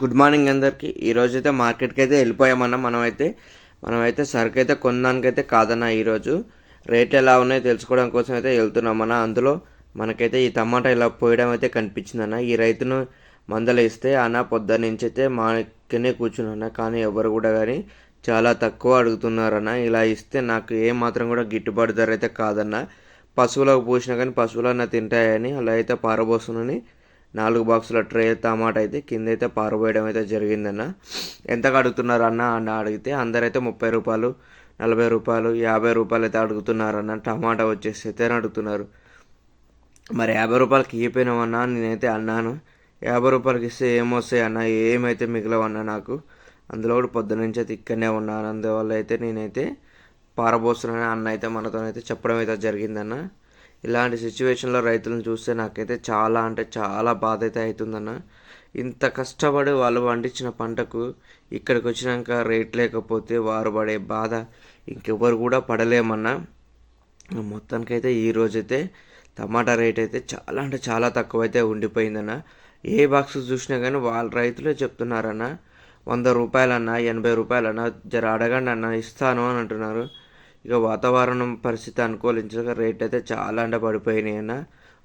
Good morning అందరికీ. ఈరోజైతే మార్కెట్‌కి అయితే వెళ్ళిపోయామన్న. మనమైతే సరుకైతే కొనడానికైతే కాదన్న ఈరోజు. రేట్లు ఎలా ఉన్నాయో తెలుసుకోవడం కోసం అయితే వెళ్తున్నామన్న. అందులో మనకైతే ఈ టమాటా ఇలా పోయడం అయితే కనిపించిందన్న. ఈ రైతును మందలిస్తే అన్న పొద్దున్నుంచి అయితే మాకనే కూర్చున్నాన్న. కానీ ఎవరు కూడా కానీ చాలా తక్కువ అడుగుతున్నారన్న. ఇలా ఇస్తే నాకు ఏ మాత్రం కూడా గిట్టుబాటు ధర అయితే కాదన్న. పశువులకు పోసినా కానీ పశువులన్నా తింటాయని అలా అయితే పారబోసునని 4 బాక్సుల ట్రే టమాటా అయితే కిందైతే పారబోయడం అయితే జరిగిందన్న. ఎంతకు అడుగుతున్నారు అన్న అడిగితే అందరైతే 30 రూపాయలు, 40 రూపాయలు, 50 రూపాయలు అయితే అడుగుతున్నారన్న. టమాటా వచ్చేసి అయితే అని అడుగుతున్నారు. మరి 50 రూపాయలకి ఇవ్వపోయినామన్నా నేనైతే అన్నాను. 50 రూపాయలకి ఇస్తే ఏమొస్తాయి అన్న, ఏమైతే మిగిలవన్నా నాకు. అందులో కూడా పొద్దునుంచి అయితే ఇక్కడనే ఉన్నాను. అందువల్ల అయితే నేనైతే పారబోస్తున్నానని అన్న అయితే మనతోనైతే చెప్పడం అయితే జరిగిందన్న. ఇలాంటి సిచ్యువేషన్లో రైతులను చూస్తే నాకైతే చాలా అంటే చాలా బాధ అయితే అవుతుందన్న. ఇంత కష్టపడి వాళ్ళు పండించిన పంటకు ఇక్కడికి వచ్చినాక రేట్ లేకపోతే వారు పడే బాధ ఇంకెవ్వరు కూడా పడలేమన్నా. మొత్తానికైతే ఈరోజైతే టమాటా రేట్ అయితే చాలా అంటే చాలా తక్కువ అయితే ఉండిపోయిందన్న. ఏ బాక్స్ చూసినా కానీ వాళ్ళ రైతులే చెప్తున్నారన్న, 100 రూపాయలన్నా, 80 రూపాయలన్నా, జర అడగండి అన్న ఇస్తాను అని అంటున్నారు. ఇక వాతావరణం పరిస్థితి అనుకూలించక రేట్ అయితే చాలా అంటే పడిపోయినాయి అన్న.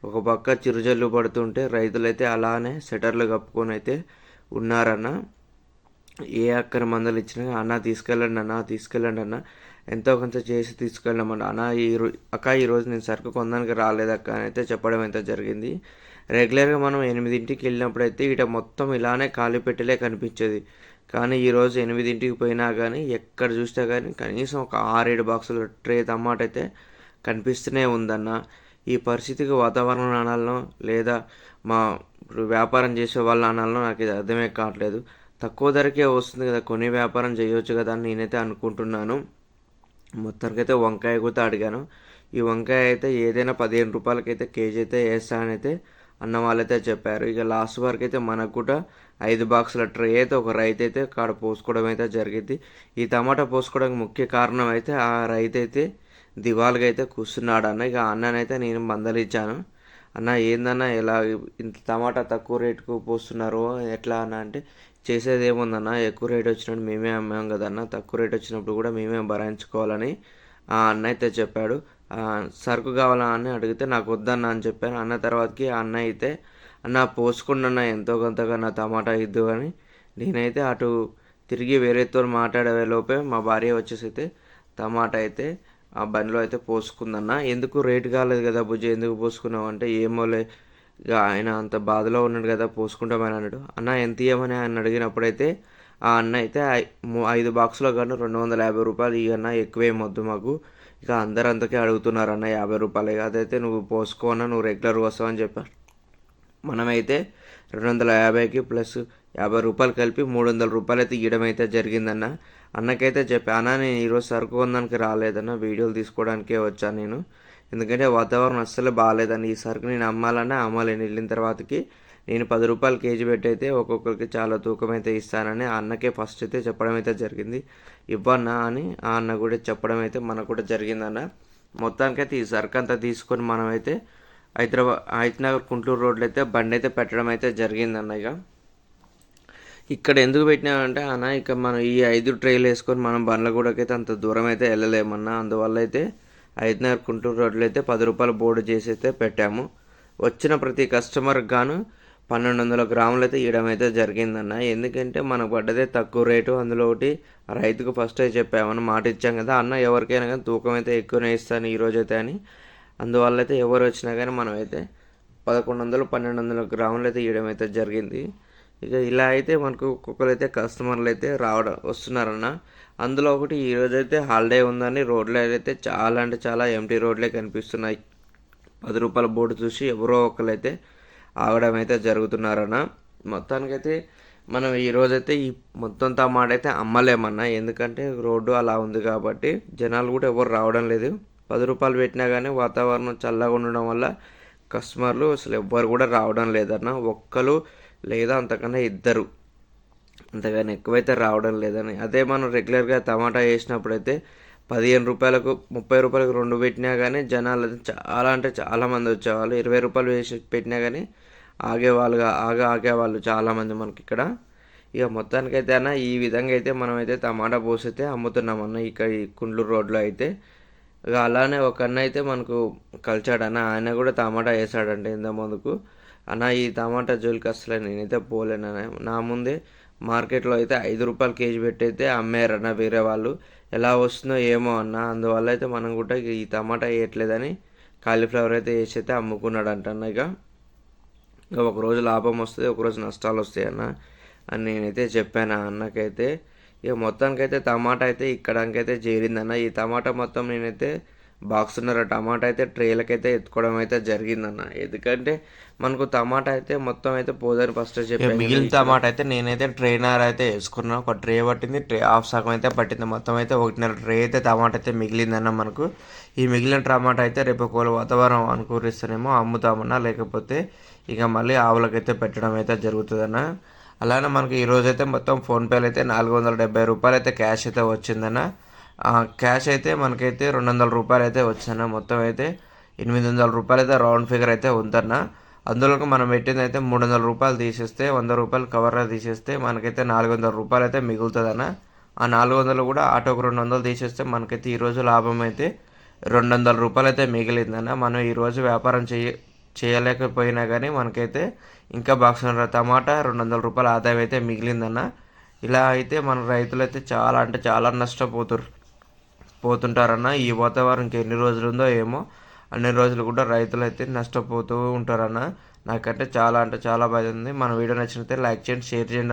ఒక పక్క చిరుజల్లు పడుతుంటే రైతులైతే అలానే సెటర్లు కప్పుకొని అయితే ఉన్నారన్న. ఏ అక్కర మందులు ఇచ్చినా అన్న తీసుకెళ్ళండి అన్న, ఎంతో కొంత చేసి తీసుకెళ్ళమన్న. అన్న ఈరోజు నేను సరుకు కొనడానికి రాలేదక్క అని అయితే చెప్పడం అయితే జరిగింది. రెగ్యులర్గా మనం 8ంటికి వెళ్ళినప్పుడు అయితే ఇట మొత్తం ఇలానే ఖాళీ పెట్టలే కనిపించేది. కానీ ఈరోజు 8ంటికి పోయినా కానీ ఎక్కడ చూసినా కానీ కనీసం ఒక 6-7 బాక్సుల ట్రే టమాటా అయితే కనిపిస్తూనే ఉందన్న. ఈ పరిస్థితికి వాతావరణం అనాలనో లేదా మా వ్యాపారం చేసే వాళ్ళు అనాలనో నాకు ఇది అర్థమే కావట్లేదు. తక్కువ ధరకే వస్తుంది కదా, కొని వ్యాపారం చేయొచ్చు కదా అని నేనైతే అనుకుంటున్నాను. మొత్తానికైతే వంకాయ కూడా అడిగాను. ఈ వంకాయ అయితే ఏదైనా 15 రూపాయలకైతే కేజీ అయితే వేస్తానైతే అన్న వాళ్ళైతే చెప్పారు. ఇక లాస్ట్ వరకు అయితే మనకు కూడా 5 బాక్సుల ట్రే అయితే ఒక రైతు అయితే కాడ పోసుకోవడం అయితే జరిగింది. ఈ టమాటా పోసుకోవడానికి ముఖ్య కారణం అయితే ఆ రైతు అయితే దివాలుగా అయితే కూర్చున్నాడు అన్న. ఇక అన్ననైతే నేను మందలిచ్చాను. అన్న ఏందన్నా ఎలా ఇంత టమాటా తక్కువ రేటుకు పోస్తున్నారు ఎట్లా అన్న అంటే, చేసేది ఏముందన్న, ఎక్కువ రేట్ వచ్చినప్పుడు మేమే అమ్మాం కదన్న, తక్కువ రేట్ వచ్చినప్పుడు కూడా మేమే భరించుకోవాలని ఆ అన్న అయితే చెప్పాడు. సరుకు కావాలా అని అడిగితే నాకు వద్దన్న అని చెప్పాను. అన్న తర్వాతకి ఆ అన్న అయితే అన్న పోసుకున్న ఎంతో కొంతగా నా టమాటా ఇద్దు అని నేనైతే అటు తిరిగి వేరేతో మాట్లాడే లోపే మా భార్య వచ్చేసి అయితే టమాటా అయితే ఆ బండిలో అయితే పోసుకుందన్న. ఎందుకు రేటు కాలేదు కదా బుజ్జి, ఎందుకు పోసుకున్నావు అంటే ఏమోలే ఇక ఆయన అంత బాధలో ఉన్నాడు కదా పోసుకుంటామని అన్నాడు. అన్న ఎంత ఇవ్వమని ఆయన అడిగినప్పుడైతే ఆ అన్న అయితే 5 బాక్సులో కానీ 250 రూపాయలు ఇవన్న, ఎక్కువేమొద్దు మాకు, ఇక అందరు అంతకే అడుగుతున్నారన్న 50 రూపాయలు, అదైతే నువ్వు పోసుకోవన్నా, నువ్వు రెగ్యులర్గా వస్తావు అని చెప్పారు. మనమైతే 250కి ప్లస్ 50 రూపాయలు కలిపి 300 రూపాయలు అయితే ఇవ్వడం అయితే జరిగిందన్న. అన్నకైతే చెప్పా, అన్న నేను ఈరోజు సరుకు కొనడానికి రాలేదన్న, వీడియోలు తీసుకోవడానికే వచ్చాను నేను, ఎందుకంటే వాతావరణం అస్సలు బాగాలేదని ఈ సరుకు నేను అమ్మాలన్నా అమ్మాలేను. వెళ్ళిన తర్వాతకి నేను 10 రూపాయలు కేజీ పెట్టి అయితే ఒక్కొక్కరికి చాలా తూకం అయితే ఇస్తానని ఆ అన్నకే ఫస్ట్ అయితే చెప్పడం అయితే జరిగింది. ఇవ్వన్నా అని ఆ అన్న కూడా చెప్పడం అయితే మనకు కూడా జరిగిందన్న. మొత్తానికైతే ఈ సరుకు అంతా తీసుకొని మనమైతే హైతనగర్ గుంటూరు రోడ్లో అయితే బండి అయితే పెట్టడం అయితే జరిగిందన్న. ఇక్కడ ఎందుకు పెట్టినామంటే అన్న, ఇక మనం ఈ 5 ట్రైలు వేసుకొని మనం బండ్లగూడకైతే అంత దూరం అయితే వెళ్ళలేమన్నా. అందువల్ల అయితే హైతనగర్ గుంటూరు రోడ్లో అయితే 10 రూపాయలు బోర్డు చేసి అయితే పెట్టాము. వచ్చిన ప్రతి కస్టమర్కి గాను 1200 గ్రాములు అయితే ఇవ్వడం అయితే జరిగిందన్న. ఎందుకంటే మనకు పడ్డదే తక్కువ రేటు, అందులో ఒకటి రైతుకు ఫస్ట్ అయితే చెప్పామని మాట ఇచ్చాం కదా అన్న, ఎవరికైనా కానీ తూకం అయితే ఎక్కువనే ఇస్తాను ఈరోజైతే అని. అందువల్ల అయితే ఎవరు వచ్చినా కానీ మనం అయితే 1100-1200 గ్రాములు అయితే ఇవ్వడం అయితే జరిగింది. ఇక ఇలా అయితే మనకు ఒక్కొక్కరు అయితే కస్టమర్లు అయితే వస్తున్నారన్న. అందులో ఒకటి ఈరోజైతే హాలిడే ఉందని రోడ్లు అయితే చాలా అంటే చాలా ఎంటీ రోడ్లే కనిపిస్తున్నాయి. 10 రూపాయల బోర్డు చూసి ఎవరో ఒకరైతే ఆగడం అయితే జరుగుతున్నారన్న. మొత్తానికైతే మనం ఈరోజైతే ఈ మొత్తం టమాటా అయితే అమ్మలేమన్నా, ఎందుకంటే రోడ్డు అలా ఉంది కాబట్టి జనాలు కూడా ఎవరు రావడం లేదు. 10 రూపాయలు పెట్టినా కానీ వాతావరణం చల్లగా ఉండడం వల్ల కస్టమర్లు అసలు ఎవ్వరు కూడా రావడం లేదన్న. ఒక్కరు లేదా అంతకన్నా ఇద్దరు, అంతగాని ఎక్కువైతే రావడం లేదని. అదే మనం రెగ్యులర్గా టమాటా వేసినప్పుడు అయితే 15 రూపాయలకు 30 రూపాయలకు 2 పెట్టినా కానీ జనాలు చాలా అంటే చాలా మంది వచ్చేవాళ్ళు. 20 రూపాయలు వేసి పెట్టినా కానీ ఆగేవాళ్ళు చాలామంది మనకి ఇక్కడ. ఇక మొత్తానికైతే అన్న ఈ విధంగా అయితే మనమైతే టమాటా పోసైతే అమ్ముతున్నామన్న ఇక్కడ ఈ కుండ్లూరు రోడ్లో అయితే. ఇక అలానే ఒక అన్న అయితే మనకు కలిచాడన్న, ఆయన కూడా టమాటా వేసాడంటే ఇంత ముందుకు. అన్న ఈ టమాటా జోలికి అసలు నేనైతే పోలేనన్న, నా ముందే మార్కెట్లో అయితే 5 రూపాయలు కేజీ పెట్టి అయితే అమ్మారన్న వేరే వాళ్ళు. ఎలా వస్తుందో ఏమో అన్న, అందువల్ల అయితే మనం కూడా ఈ టమాటా వేయట్లేదని కాలీఫ్లవర్ అయితే వేసి అయితే అమ్ముకున్నాడు అంటన్న. ఇక ఒకరోజు లాభం వస్తుంది, ఒకరోజు నష్టాలు వస్తాయి అన్న అని నేనైతే చెప్పాను ఆ అన్నకైతే. ఇక మొత్తానికైతే టమాటా అయితే ఇక్కడానికైతే చేరిందన్న. ఈ టమాటా మొత్తం నేనైతే బాక్సున్నర టమాటా అయితే ట్రేలకైతే ఎత్తుకోవడం అయితే జరిగిందన్న. ఎందుకంటే మనకు టమాటా అయితే మొత్తం అయితే పోదని ఫస్ట్ చెప్పాను. మిగిలిన టమాటా అయితే నేనైతే ట్రైనర్ అయితే వేసుకున్నాను. ఒక ట్రే పట్టింది, ట్రే హాఫ్ సగం అయితే పట్టింది, మొత్తం అయితే 1.5 ట్రే అయితే టమాటా అయితే మిగిలిందన్న మనకు. ఈ మిగిలిన టమాటా అయితే రేపు ఒకవేళ వాతావరణం అనుకూలిస్తేనేమో అమ్ముతామన్నా, లేకపోతే ఇక మళ్ళీ ఆవులకైతే పెట్టడం అయితే జరుగుతుందన్న. అలానే మనకి ఈరోజు అయితే మొత్తం ఫోన్పేలో అయితే 470 రూపాయలు అయితే క్యాష్ అయితే వచ్చిందన్న. క్యాష్ అయితే మనకైతే 200 రూపాయలు అయితే వచ్చిందన్న. మొత్తం అయితే 800 రూపాయలు అయితే రౌండ్ ఫిగర్ అయితే ఉందన్న. అందులోకి మనం పెట్టింది అయితే 300 రూపాయలు తీసేస్తే, 100 రూపాయలు కవర్లో తీసేస్తే మనకైతే 400 రూపాయలు అయితే మిగులుతుందన్న. ఆ 400 కూడా ఆటోకు 200 తీసేస్తే మనకైతే ఈరోజు లాభం అయితే 200 రూపాయలు అయితే మిగిలిందన్న. మనం ఈరోజు వ్యాపారం చేయలేకపోయినా కానీ మనకైతే ఇంకా బాక్సున్నర టమాటా 200 రూపాయల ఆదాయం అయితే మిగిలిందన్న. ఇలా అయితే మన రైతులు అయితే చాలా అంటే చాలా పోతుంటారన్న. ఈ వాతావరణం ఎన్ని రోజులు ఉందో ఏమో, అన్ని రోజులు కూడా రైతులు అయితే నష్టపోతూ ఉంటారన్న. నాకంటే చాలా అంటే చాలా బాగుంది. మన వీడియో నచ్చినట్లయితే లైక్ చేయండి, షేర్ చేయండి.